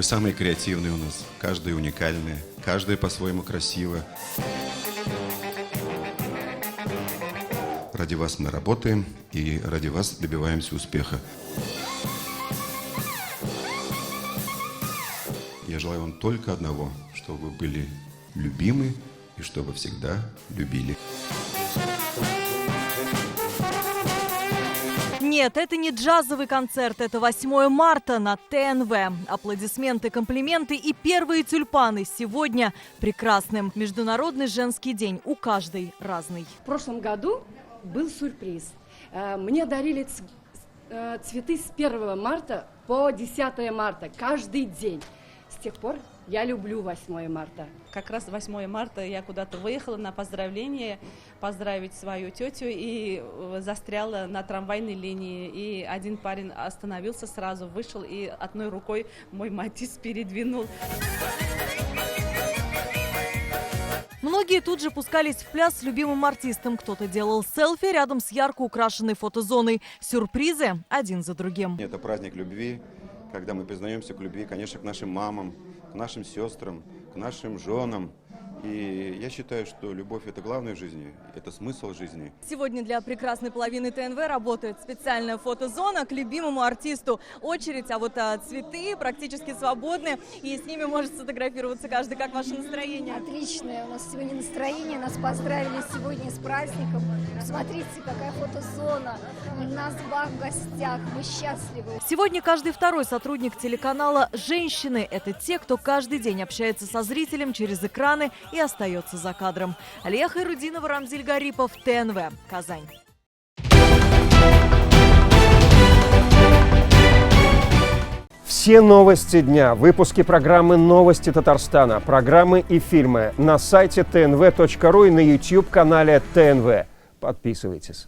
самые креативные у нас, каждая уникальная, каждая по-своему красиво. Ради вас мы работаем и ради вас добиваемся успеха. Я желаю вам только одного, чтобы вы были любимы и чтобы всегда любили. Нет, это не джазовый концерт, это 8 марта на ТНВ. Аплодисменты, комплименты и первые тюльпаны сегодня прекрасным. Международный женский день у каждой разный. В прошлом году был сюрприз. Мне дарили цветы с 1 марта по 10 марта каждый день. С тех пор я люблю 8 марта. Как раз 8 марта я куда-то выехала на поздравление, поздравить свою тетю, и застряла на трамвайной линии. И один парень остановился сразу, вышел и одной рукой мой матис передвинул. Многие тут же пускались в пляс с любимым артистом. Кто-то делал селфи рядом с ярко украшенной фотозоной. Сюрпризы один за другим. Это праздник любви, когда мы признаемся к любви, конечно, к нашим мамам, к нашим сестрам, к нашим женам. И я считаю, что любовь – это главное в жизни, это смысл жизни. Сегодня для прекрасной половины ТНВ работает специальная фотозона к любимому артисту. Очередь, а вот цветы практически свободны, и с ними может сфотографироваться каждый. Как ваше настроение? Отличное у нас сегодня настроение, нас поздравили сегодня с праздником. Смотрите, какая фотозона, нас два в гостях, мы счастливы. Сегодня каждый второй сотрудник телеканала – женщины. Это те, кто каждый день общается со зрителем через экраны и остается за кадром. Алия Хайрудинова, Рамзиль Гарипов, ТНВ, Казань. Все новости дня, выпуски программы «Новости Татарстана», программы и фильмы на сайте tnv.ru и на YouTube-канале ТНВ. Подписывайтесь.